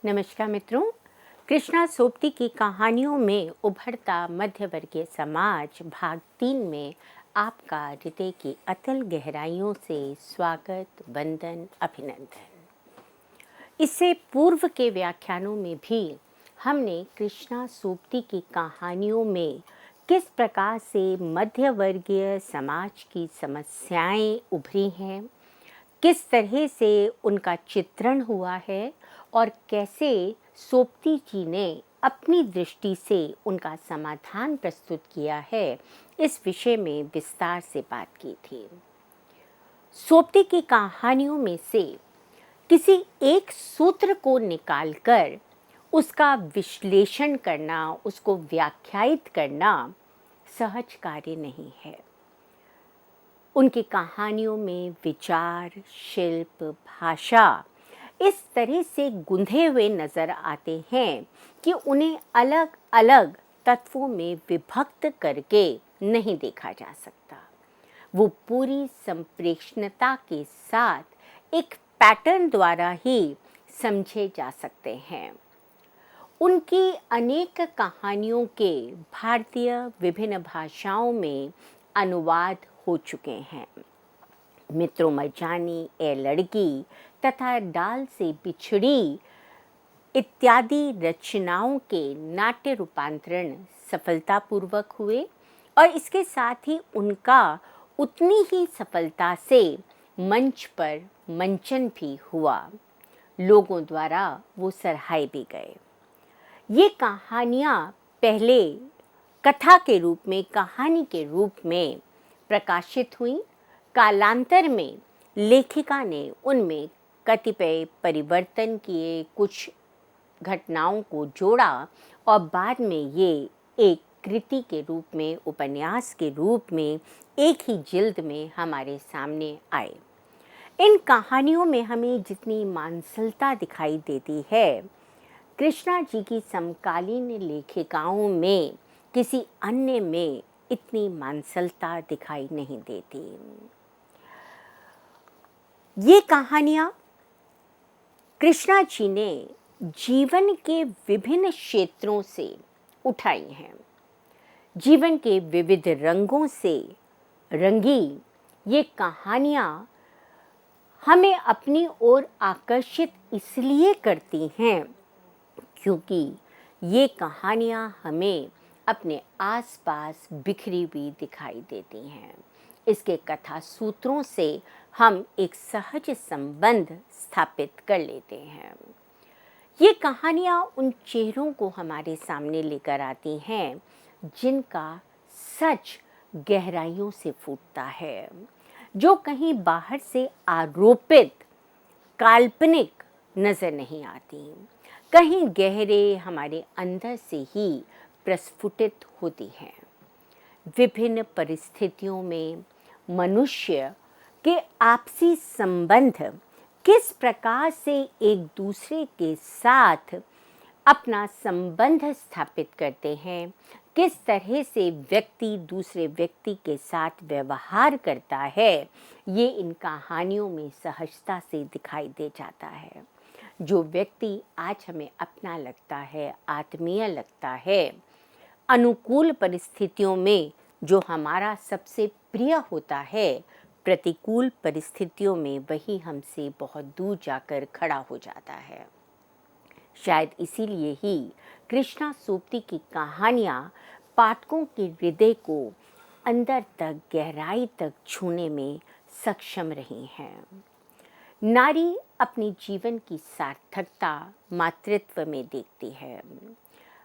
नमस्कार मित्रों, कृष्णा सोपती की कहानियों में उभरता मध्यवर्गीय समाज भाग 3 में आपका हृदय की अतल गहराइयों से स्वागत, वंदन, अभिनंदन। इससे पूर्व के व्याख्यानों में भी हमने कृष्णा सोपती की कहानियों में किस प्रकार से मध्यवर्गीय समाज की समस्याएं उभरी हैं, किस तरह से उनका चित्रण हुआ है और कैसे सोपती जी ने अपनी दृष्टि से उनका समाधान प्रस्तुत किया है, इस विषय में विस्तार से बात की थी। सोपती की कहानियों में से किसी एक सूत्र को निकालकर उसका विश्लेषण करना, उसको व्याख्यायित करना सहज कार्य नहीं है। उनकी कहानियों में विचार, शिल्प, भाषा इस तरह से गुंधे हुए नजर आते हैं कि उन्हें अलग अलग तत्वों में विभक्त करके नहीं देखा जा सकता। वो पूरी संप्रेषणता के साथ एक पैटर्न द्वारा ही समझे जा सकते हैं। उनकी अनेक कहानियों के भारतीय विभिन्न भाषाओं में अनुवाद हो चुके हैं। मित्रों मरजानी, ए लड़की तथा डाल से बिछड़ी इत्यादि रचनाओं के नाट्य रूपांतरण सफलतापूर्वक हुए और इसके साथ ही उनका उतनी ही सफलता से मंच पर मंचन भी हुआ। लोगों द्वारा वो सराहे भी गए। ये कहानियाँ पहले कथा के रूप में, कहानी के रूप में प्रकाशित हुई। कालांतर में लेखिका ने उनमें कतिपय परिवर्तन किए, कुछ घटनाओं को जोड़ा और बाद में ये एक कृति के रूप में, उपन्यास के रूप में एक ही जिल्द में हमारे सामने आए। इन कहानियों में हमें जितनी मांसलता दिखाई देती है, कृष्णा जी की समकालीन लेखिकाओं में किसी अन्य में इतनी मांसलता दिखाई नहीं देती। ये कहानियाँ कृष्णा जी ने जीवन के विभिन्न क्षेत्रों से उठाई हैं। जीवन के विविध रंगों से रंगी ये कहानियाँ हमें अपनी ओर आकर्षित इसलिए करती हैं क्योंकि ये कहानियाँ हमें अपने आसपास बिखरी हुई दिखाई देती हैं। इसके कथा सूत्रों से हम एक सहज संबंध स्थापित कर लेते हैं। ये कहानियाँ उन चेहरों को हमारे सामने लेकर आती हैं जिनका सच गहराइयों से फूटता है, जो कहीं बाहर से आरोपित काल्पनिक नजर नहीं आती, कहीं गहरे हमारे अंदर से ही प्रस्फुटित होती हैं। विभिन्न परिस्थितियों में मनुष्य के आपसी संबंध किस प्रकार से एक दूसरे के साथ अपना संबंध स्थापित करते हैं, किस तरह से व्यक्ति दूसरे व्यक्ति के साथ व्यवहार करता है, ये इन कहानियों में सहजता से दिखाई दे जाता है। जो व्यक्ति आज हमें अपना लगता है, आत्मीय लगता है, अनुकूल परिस्थितियों में जो हमारा सबसे प्रिय होता है, प्रतिकूल परिस्थितियों में वही हमसे बहुत दूर जाकर खड़ा हो जाता है। शायद इसीलिए ही कृष्णा सोपती की कहानियाँ पाठकों के हृदय को अंदर तक, गहराई तक छूने में सक्षम रही हैं। नारी अपनी जीवन की सार्थकता मातृत्व में देखती है।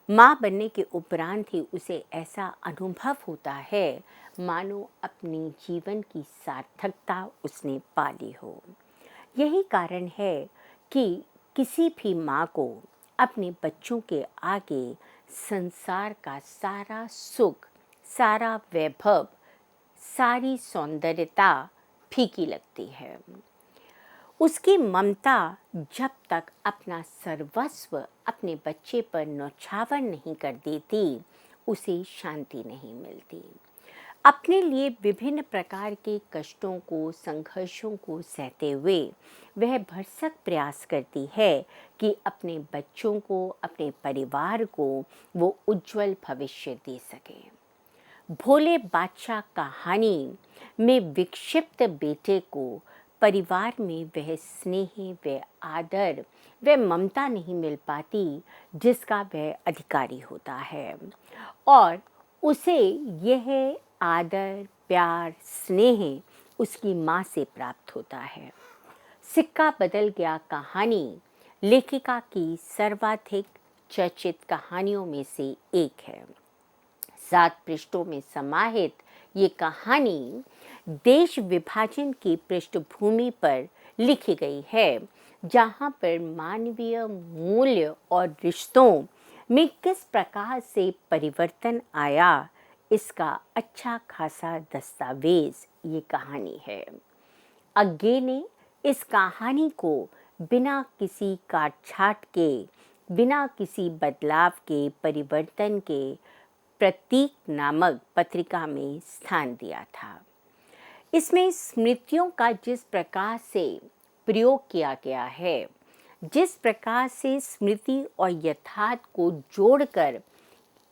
माँ बनने के उपरांत ही उसे ऐसा अनुभव होता है मानो अपनी जीवन की सार्थकता उसने पा ली हो। यही कारण है कि किसी भी माँ को अपने बच्चों के आगे संसार का सारा सुख, सारा वैभव, सारी सौंदर्यता फीकी लगती है। उसकी ममता जब तक अपना सर्वस्व अपने बच्चे पर न्यौछावर नहीं कर देती, उसे शांति नहीं मिलती। अपने लिए विभिन्न प्रकार के कष्टों को, संघर्षों को सहते हुए वह भरसक प्रयास करती है कि अपने बच्चों को, अपने परिवार को वो उज्जवल भविष्य दे सके। भोले बादशाह कहानी में विक्षिप्त बेटे को परिवार में वह स्नेह, वह आदर, वह ममता नहीं मिल पाती जिसका वह अधिकारी होता है, और उसे यह आदर, प्यार, स्नेह उसकी माँ से प्राप्त होता है। सिक्का बदल गया कहानी लेखिका की सर्वाधिक चर्चित कहानियों में से एक है। 7 पृष्ठों में समाहित ये कहानी देश विभाजन की पृष्ठभूमि पर लिखी गई है, जहाँ पर मानवीय मूल्य और रिश्तों में किस प्रकार से परिवर्तन आया, इसका अच्छा खासा दस्तावेज ये कहानी है। अज्ञे ने इस कहानी को बिना किसी काट-छाँट के, बिना किसी बदलाव के, परिवर्तन के प्रतीक नामक पत्रिका में स्थान दिया था। इसमें स्मृतियों का जिस प्रकार से प्रयोग किया गया है, जिस प्रकार से स्मृति और यथार्थ को जोड़कर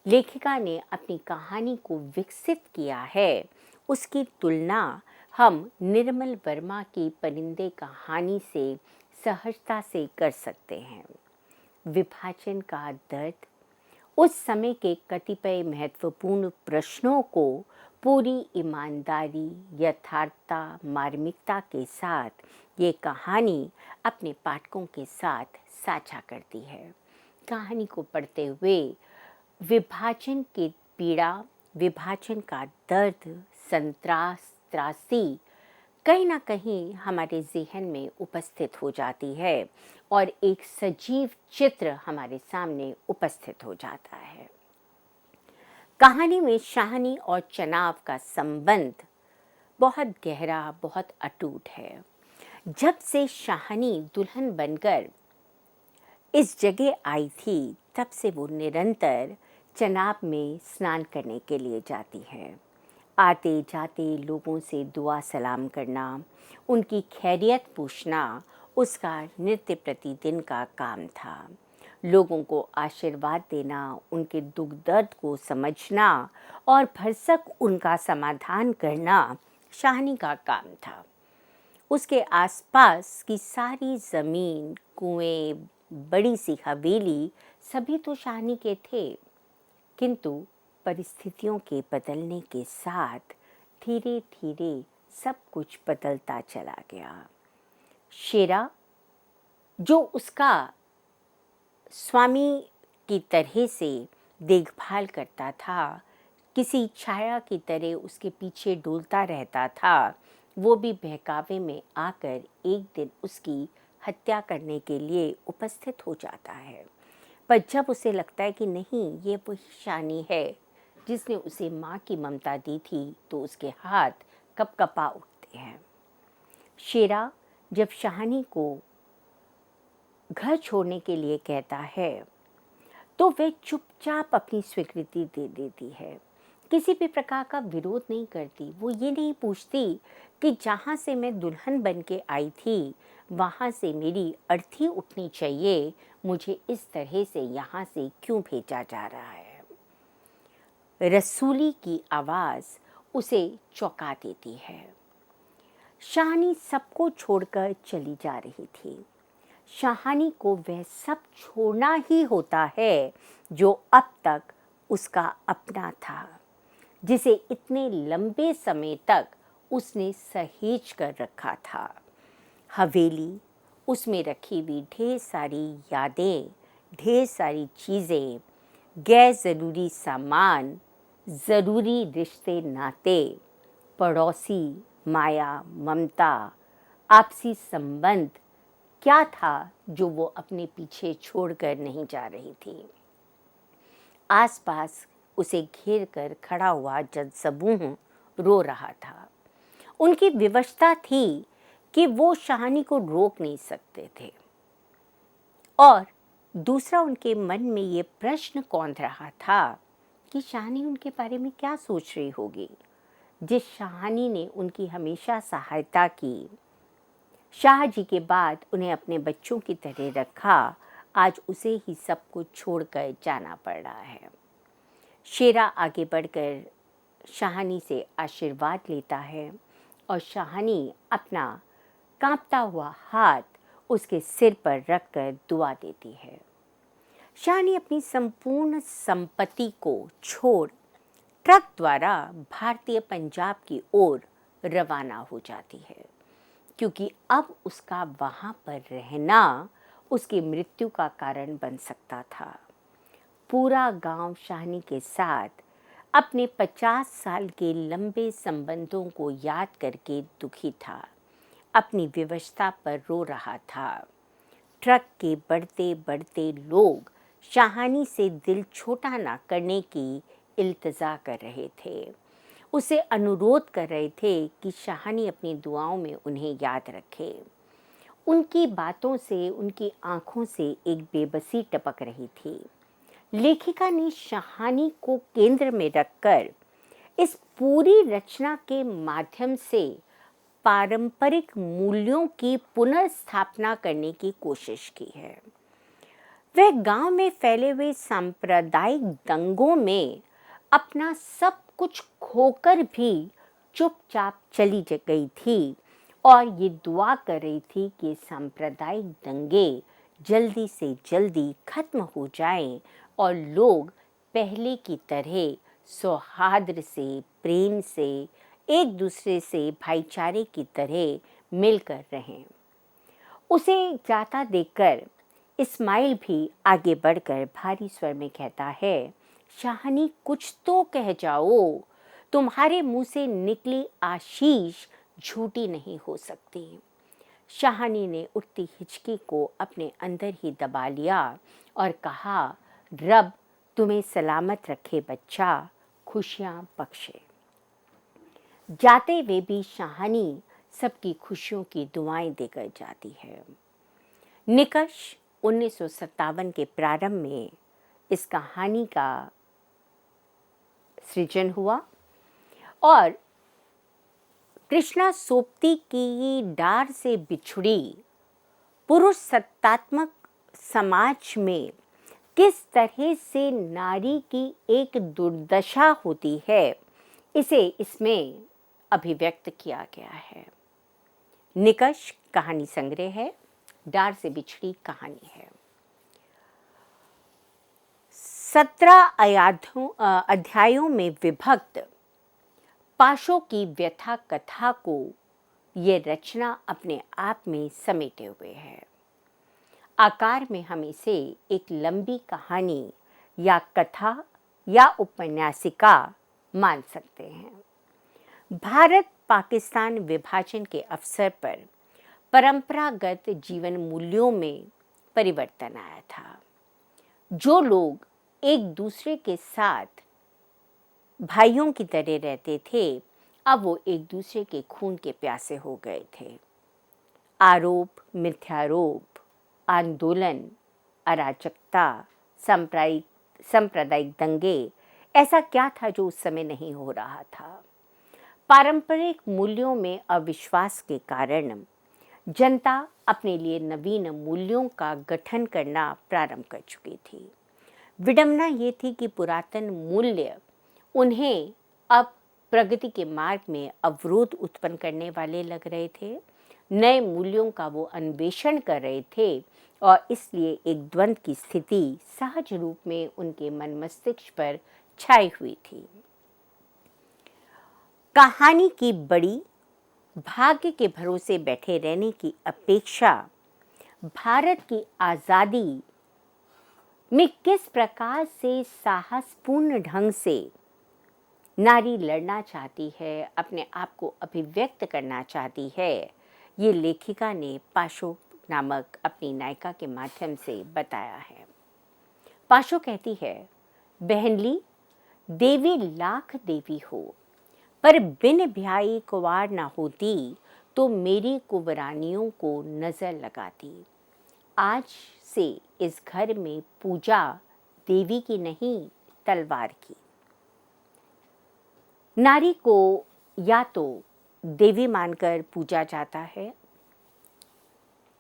लेखिका ने अपनी कहानी को विकसित किया है, उसकी तुलना हम निर्मल वर्मा की परिंदे कहानी से सहजता से कर सकते हैं। विभाजन का दर्द, उस समय के कतिपय महत्वपूर्ण प्रश्नों को पूरी ईमानदारी, यथार्थता, मार्मिकता के साथ ये कहानी अपने पाठकों के साथ साझा करती है। कहानी को पढ़ते हुए विभाजन की पीड़ा, विभाजन का दर्द, संत्रास, त्रासदी कहीं ना कहीं हमारे ज़हन में उपस्थित हो जाती है और एक सजीव चित्र हमारे सामने उपस्थित हो जाता है। कहानी में शाहनी और चनाव का संबंध बहुत गहरा, बहुत अटूट है। जब से शाहनी दुल्हन बनकर इस जगह आई थी, तब से वो निरंतर चनाब में स्नान करने के लिए जाती है। आते जाते लोगों से दुआ सलाम करना, उनकी खैरियत पूछना उसका नित्य प्रतिदिन का काम था। लोगों को आशीर्वाद देना, उनके दुख दर्द को समझना और भरसक उनका समाधान करना शाहनी का काम था। उसके आसपास की सारी ज़मीन, कुएं, बड़ी सी हवेली सभी तो शाहनी के थे, किंतु परिस्थितियों के बदलने के साथ धीरे धीरे सब कुछ बदलता चला गया। शेरा, जो उसका स्वामी की तरह से देखभाल करता था, किसी छाया की तरह उसके पीछे डोलता रहता था, वो भी बहकावे में आकर एक दिन उसकी हत्या करने के लिए उपस्थित हो जाता है। पर जब उसे लगता है कि नहीं, ये वही शानी है जिसने उसे माँ की ममता दी थी, तो उसके हाथ कँपकँपा उठते हैं। शेरा जब शाहनी को घर छोड़ने के लिए कहता है, तो वह चुपचाप अपनी स्वीकृति दे देती है। किसी भी प्रकार का विरोध नहीं करती। वो ये नहीं पूछती कि जहाँ से मैं दुल्हन बन के आई थी, वहाँ से मेरी अर्थी उठनी चाहिए, मुझे इस तरह से यहाँ से क्यों भेजा जा रहा है। रसूली की आवाज़ उसे चौंका देती है। शाहनी सबको छोड़कर चली जा रही थी। शाहनी को वह सब छोड़ना ही होता है जो अब तक उसका अपना था, जिसे इतने लंबे समय तक उसने सहेज कर रखा था। हवेली, उसमें रखी हुई ढेर सारी यादें, ढेर सारी चीज़ें, गैर ज़रूरी सामान, ज़रूरी रिश्ते नाते, पड़ोसी, माया, ममता, आपसी संबंध, क्या था जो वो अपने पीछे छोड़कर नहीं जा रही थी। आसपास उसे घेर कर खड़ा हुआ जनसमूह रो रहा था। उनकी विवशता थी कि वो शाहनी को रोक नहीं सकते थे, और दूसरा उनके मन में ये प्रश्न कौंध रहा था कि शाहनी उनके बारे में क्या सोच रही होगी। जिस शाहानी ने उनकी हमेशा सहायता की, शाह जी के बाद उन्हें अपने बच्चों की तरह रखा, आज उसे ही सब कुछ छोड़कर जाना पड़ रहा है। शेरा आगे बढ़कर शाहानी से आशीर्वाद लेता है और शाहानी अपना कांपता हुआ हाथ उसके सिर पर रखकर दुआ देती है। शाहानी अपनी संपूर्ण संपत्ति को छोड़ ट्रक द्वारा भारतीय पंजाब की ओर रवाना हो जाती है, क्योंकि अब उसका वहाँ पर रहना उसकी मृत्यु का कारण बन सकता था। पूरा गांव शाहानी के साथ अपने 50 साल के लंबे संबंधों को याद करके दुखी था, अपनी विवशता पर रो रहा था। ट्रक के बढ़ते बढ़ते लोग शाहानी से दिल छोटा ना करने की इल्तिजा कर रहे थे, उसे अनुरोध कर रहे थे कि शाहानी अपनी दुआओं में उन्हें याद रखे। उनकी बातों से, उनकी आंखों से एक बेबसी टपक रही थी। लेखिका ने शाहानी को केंद्र में रखकर इस पूरी रचना के माध्यम से पारंपरिक मूल्यों की पुनर्स्थापना करने की कोशिश की है। वह गांव में फैले हुए सांप्रदायिक दंगों में अपना सब कुछ खोकर भी चुपचाप चली गई थी और ये दुआ कर रही थी कि सांप्रदायिक दंगे जल्दी से जल्दी खत्म हो जाएं और लोग पहले की तरह सौहार्द से, प्रेम से, एक दूसरे से भाईचारे की तरह मिलकर रहें। उसे जाता देखकर इस्माइल भी आगे बढ़कर भारी स्वर में कहता है, शाहानी कुछ तो कह जाओ, तुम्हारे मुंह से निकली आशीष झूठी नहीं हो सकती। शाहानी ने उठती हिचकी को अपने अंदर ही दबा लिया और कहा, रब तुम्हें सलामत रखे बच्चा, खुशियां बख्शे। जाते हुए भी शाहानी सबकी खुशियों की दुआएं देकर जाती है। निकष 1957 के प्रारंभ में इस कहानी का सृजन हुआ और कृष्णा सोपती की डार से बिछुड़ी पुरुष सत्तात्मक समाज में किस तरह से नारी की एक दुर्दशा होती है, इसे इसमें अभिव्यक्त किया गया है। निकष कहानी संग्रह है, डार से बिछड़ी कहानी है। 17 अध्यायों में विभक्त पाशों की व्यथा कथा को ये रचना अपने आप में समेटे हुए है। आकार में हम इसे एक लंबी कहानी या कथा या उपन्यासिका मान सकते हैं। भारत पाकिस्तान विभाजन के अवसर पर परंपरागत जीवन मूल्यों में परिवर्तन आया था। जो लोग एक दूसरे के साथ भाइयों की तरह रहते थे, अब वो एक दूसरे के खून के प्यासे हो गए थे। आरोप, मिथ्यारोप, आंदोलन, अराजकता, सांप्रदायिक दंगे, ऐसा क्या था जो उस समय नहीं हो रहा था। पारंपरिक मूल्यों में अविश्वास के कारण जनता अपने लिए नवीन मूल्यों का गठन करना प्रारंभ कर चुकी थी। विडंबना ये थी कि पुरातन मूल्य उन्हें अब प्रगति के मार्ग में अवरोध उत्पन्न करने वाले लग रहे थे। नए मूल्यों का वो अन्वेषण कर रहे थे और इसलिए एक द्वंद्व की स्थिति सहज रूप में उनके मन मस्तिष्क पर छाई हुई थी। कहानी की बड़ी भाग्य के भरोसे बैठे रहने की अपेक्षा भारत की आज़ादी में किस प्रकार से साहसपूर्ण ढंग से नारी लड़ना चाहती है, अपने आप को अभिव्यक्त करना चाहती है, ये लेखिका ने पाशो नामक अपनी नायिका के माध्यम से बताया है। पाशो कहती है, बहनली देवी लाख देवी हो, पर बिन ब्याई कुंवार ना होती तो मेरी कुंवरानियों को नजर लगाती। आज से इस घर में पूजा देवी की नहीं, तलवार की। नारी को या तो देवी मानकर पूजा जाता है,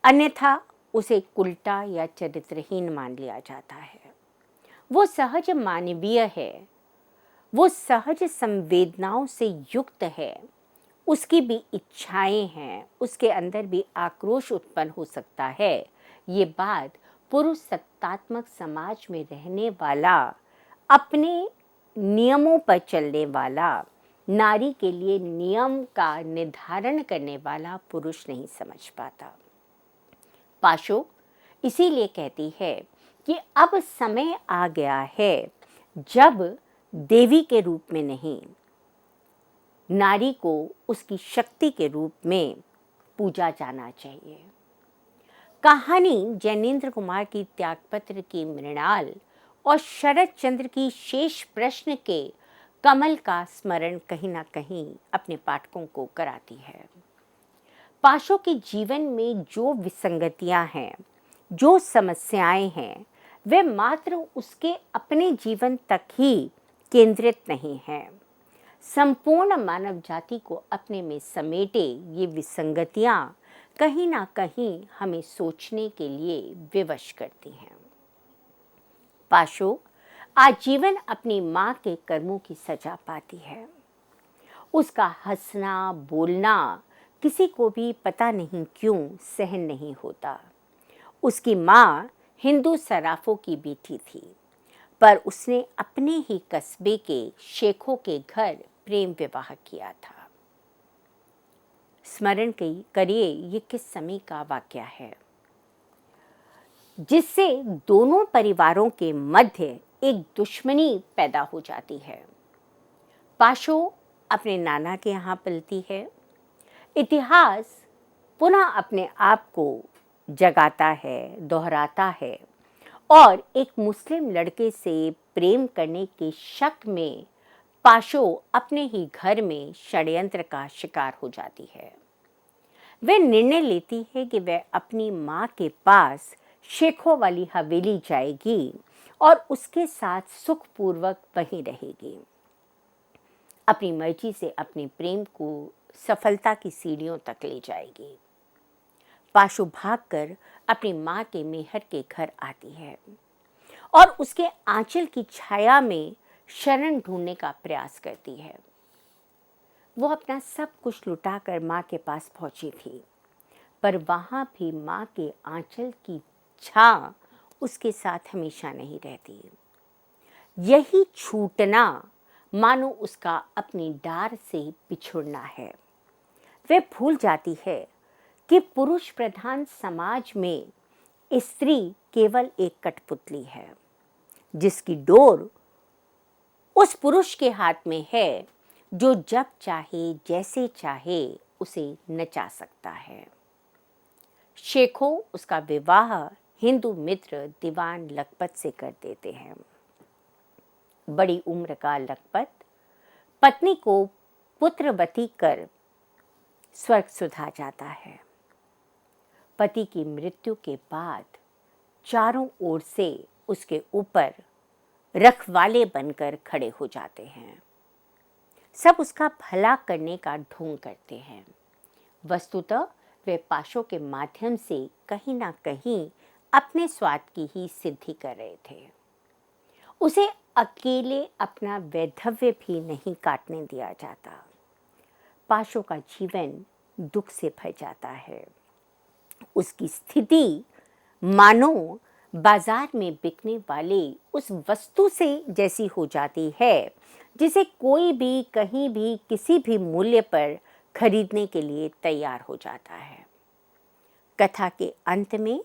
अन्यथा उसे उल्टा या चरित्रहीन मान लिया जाता है। वो सहज मानवीय है, वो सहज संवेदनाओं से युक्त है, उसकी भी इच्छाएं हैं, उसके अंदर भी आक्रोश उत्पन्न हो सकता है। ये बात पुरुष सत्तात्मक समाज में रहने वाला, अपने नियमों पर चलने वाला, नारी के लिए नियम का निर्धारण करने वाला पुरुष नहीं समझ पाता। पाशो इसीलिए कहती है कि अब समय आ गया है जब देवी के रूप में नहीं, नारी को उसकी शक्ति के रूप में पूजा जाना चाहिए। कहानी जैनेन्द्र कुमार की त्यागपत्र की मृणाल और शरद चंद्र की शेष प्रश्न के कमल का स्मरण कहीं ना कहीं अपने पाठकों को कराती है। पाशो के जीवन में जो विसंगतियां हैं, जो समस्याएं हैं, वे मात्र उसके अपने जीवन तक ही केंद्रित नहीं हैं। संपूर्ण मानव जाति को अपने में समेटे ये विसंगतियां कहीं ना कहीं हमें सोचने के लिए विवश करती हैं। पाशो आजीवन अपनी माँ के कर्मों की सजा पाती है। उसका हंसना बोलना किसी को भी पता नहीं क्यों सहन नहीं होता। उसकी माँ हिंदू सराफों की बेटी थी, पर उसने अपने ही कस्बे के शेखों के घर प्रेम विवाह किया था। स्मरण करिए ये किस समय का वाकया है, जिससे दोनों परिवारों के मध्य एक दुश्मनी पैदा हो जाती है। पाशो अपने नाना के यहाँ पलती है। इतिहास पुनः अपने आप को जगाता है, दोहराता है और एक मुस्लिम लड़के से प्रेम करने के शक में पाशो अपने ही घर में षड्यंत्र का शिकार हो जाती है। वह निर्णय लेती है कि वह अपनी माँ के पास शेखों वाली हवेली जाएगी और उसके साथ सुखपूर्वक वहीं रहेगी। अपनी मर्जी से अपने प्रेम को सफलता की सीढ़ियों तक ले जाएगी। पाशो भागकर अपनी माँ के मेहर के घर आती है और उसके आंचल की छाया में शरण ढूंढने का प्रयास करती है। वो अपना सब कुछ लुटाकर माँ के पास पहुंची थी, पर वहां भी माँ के आंचल की छा उसके साथ हमेशा नहीं रहती। यही छूटना मानो उसका अपनी डार से बिछुड़ना है। वह भूल जाती है कि पुरुष प्रधान समाज में स्त्री केवल एक कठपुतली है, जिसकी डोर उस पुरुष के हाथ में है जो जब चाहे जैसे चाहे उसे नचा सकता है। शेखों उसका विवाह हिंदू मित्र दीवान लखपत से कर देते हैं। बड़ी उम्र का लखपत पत्नी को पुत्रवती कर स्वर्ग सुधा जाता है। पति की मृत्यु के बाद चारों ओर से उसके ऊपर रखवाले बनकर खड़े हो जाते हैं। सब उसका भला करने का ढोंग करते हैं। वस्तुतः वे पाशो के माध्यम से कहीं ना कहीं अपने स्वार्थ की ही सिद्धि कर रहे थे। उसे अकेले अपना वैधव्य भी नहीं काटने दिया जाता। पाशो का जीवन दुख से भर जाता है। उसकी स्थिति मानो बाजार में बिकने वाले उस वस्तु से जैसी हो जाती है जिसे कोई भी कहीं भी किसी भी मूल्य पर खरीदने के लिए तैयार हो जाता है। कथा के अंत में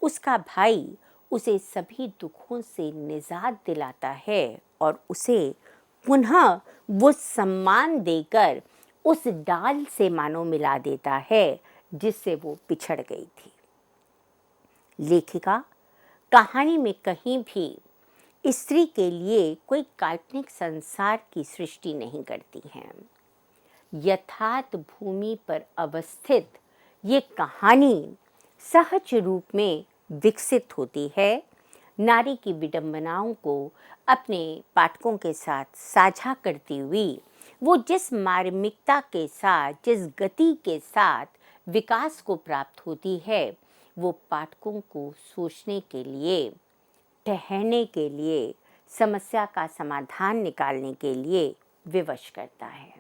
उसका भाई उसे सभी दुखों से निजात दिलाता है और उसे पुनः वो सम्मान देकर उस डाल से मानो मिला देता है जिससे वो पिछड़ गई थी। लेखिका कहानी में कहीं भी स्त्री के लिए कोई काल्पनिक संसार की सृष्टि नहीं करती हैं। यथार्थ भूमि पर अवस्थित ये कहानी सहज रूप में विकसित होती है। नारी की विडंबनाओं को अपने पाठकों के साथ साझा करती हुई वो जिस मार्मिकता के साथ, जिस गति के साथ विकास को प्राप्त होती है, वो पाठकों को सोचने के लिए, ठहरने के लिए, समस्या का समाधान निकालने के लिए विवश करता है।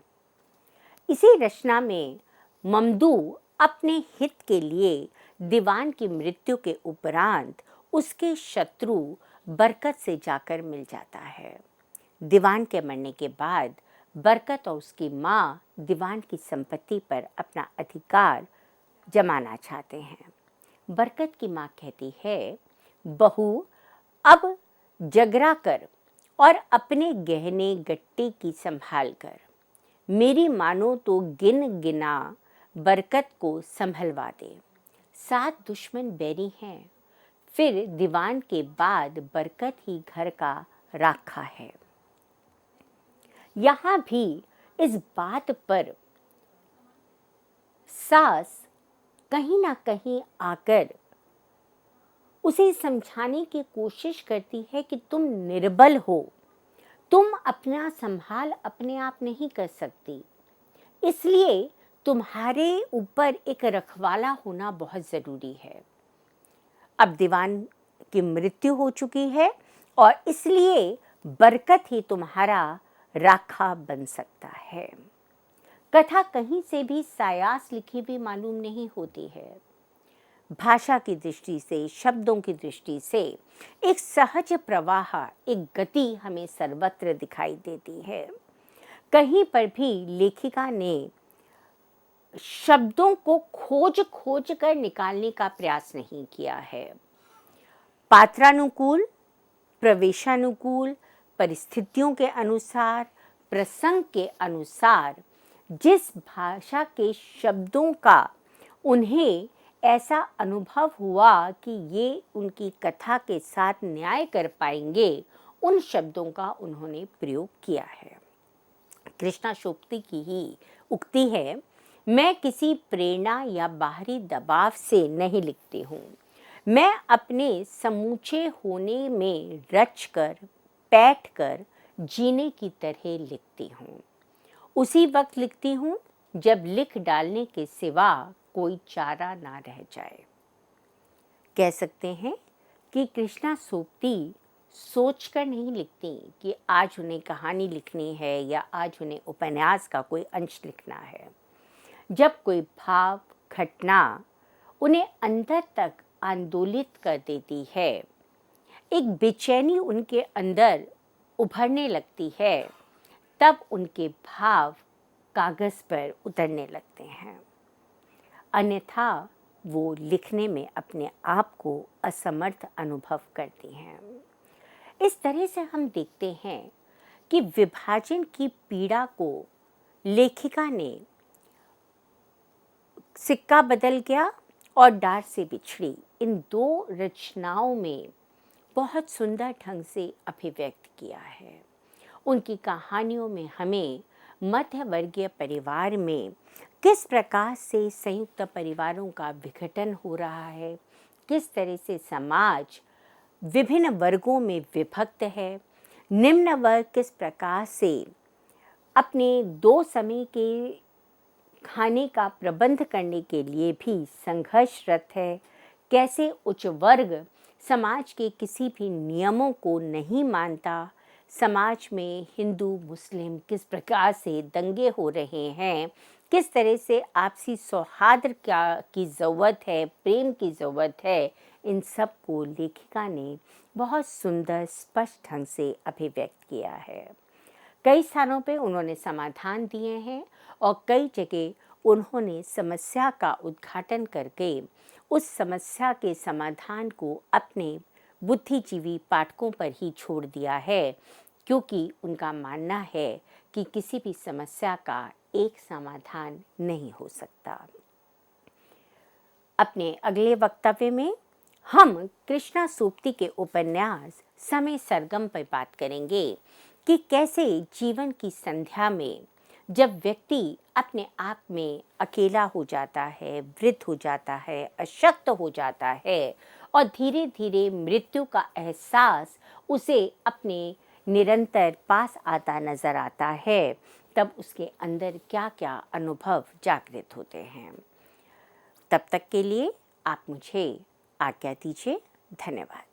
इसी रचना में ममदू अपने हित के लिए दीवान की मृत्यु के उपरांत उसके शत्रु बरकत से जाकर मिल जाता है। दीवान के मरने के बाद बरकत और उसकी माँ दीवान की संपत्ति पर अपना अधिकार जमाना चाहते हैं। बरकत की माँ कहती है, बहू अब जगरा कर और अपने गहने गट्टी की संभाल कर, मेरी मानो तो गिन गिना बरकत को संभलवा दे। 7 दुश्मन बैरी हैं, फिर दीवान के बाद बरकत ही घर का राखा है। यहाँ भी इस बात पर सास कहीं ना कहीं आकर उसे समझाने की कोशिश करती है कि तुम निर्बल हो, तुम अपना संभाल अपने आप नहीं कर सकती, इसलिए तुम्हारे ऊपर एक रखवाला होना बहुत ज़रूरी है। अब दीवान की मृत्यु हो चुकी है और इसलिए बरकत ही तुम्हारा राखा बन सकता है। कथा कहीं से भी सायास लिखी भी मालूम नहीं होती है। भाषा की दृष्टि से, शब्दों की दृष्टि से एक सहज प्रवाह, एक गति हमें सर्वत्र दिखाई देती है। कहीं पर भी लेखिका ने शब्दों को खोज खोज कर निकालने का प्रयास नहीं किया है। पात्रानुकूल, प्रवेशानुकूल, परिस्थितियों के अनुसार, प्रसंग के अनुसार जिस भाषा के शब्दों का उन्हें ऐसा अनुभव हुआ कि ये उनकी कथा के साथ न्याय कर पाएंगे, उन शब्दों का उन्होंने प्रयोग किया है। कृष्णा सोप्ती की ही उक्ति है, मैं किसी प्रेरणा या बाहरी दबाव से नहीं लिखती हूँ, मैं अपने समूचे होने में रचकर, बैठकर जीने की तरह लिखती हूँ। उसी वक्त लिखती हूँ जब लिख डालने के सिवा कोई चारा ना रह जाए। कह सकते हैं कि कृष्णा सोप्ती सोचकर नहीं लिखती कि आज उन्हें कहानी लिखनी है या आज उन्हें उपन्यास का कोई अंश लिखना है। जब कोई भाव, घटना उन्हें अंदर तक आंदोलित कर देती है, एक बेचैनी उनके अंदर उभरने लगती है, तब उनके भाव कागज़ पर उतरने लगते हैं। अन्यथा वो लिखने में अपने आप को असमर्थ अनुभव करती हैं। इस तरह से हम देखते हैं कि विभाजन की पीड़ा को लेखिका ने सिक्का बदल गया और डार से बिछड़ी, इन 2 रचनाओं में बहुत सुंदर ढंग से अभिव्यक्त किया है। उनकी कहानियों में हमें मध्य वर्गीय परिवार में किस प्रकार से संयुक्त परिवारों का विघटन हो रहा है, किस तरह से समाज विभिन्न वर्गों में विभक्त है, निम्न वर्ग किस प्रकार से अपने 2 समय के खाने का प्रबंध करने के लिए भी संघर्षरत है, कैसे उच्च वर्ग समाज के किसी भी नियमों को नहीं मानता, समाज में हिंदू मुस्लिम किस प्रकार से दंगे हो रहे हैं, किस तरह से आपसी सौहार्द की ज़रूरत है, प्रेम की ज़रूरत है, इन सब को लेखिका ने बहुत सुंदर स्पष्ट ढंग से अभिव्यक्त किया है। कई स्थानों पे उन्होंने समाधान दिए हैं और कई जगह उन्होंने समस्या का उद्घाटन करके उस समस्या के समाधान को अपने बुद्धिजीवी पाठकों पर ही छोड़ दिया है, क्योंकि उनका मानना है कि किसी भी समस्या का एक समाधान नहीं हो सकता। अपने अगले वक्तव्य में हम कृष्णा सोप्ती के उपन्यास समय सरगम पर बात करेंगे कि कैसे जीवन की संध्या में जब व्यक्ति अपने आप में अकेला हो जाता है, वृद्ध हो जाता है, अशक्त हो जाता है और धीरे धीरे मृत्यु का एहसास उसे अपने निरंतर पास आता नजर आता है, तब उसके अंदर क्या क्या अनुभव जागृत होते हैं। तब तक के लिए आप मुझे आज्ञा दीजिए। धन्यवाद।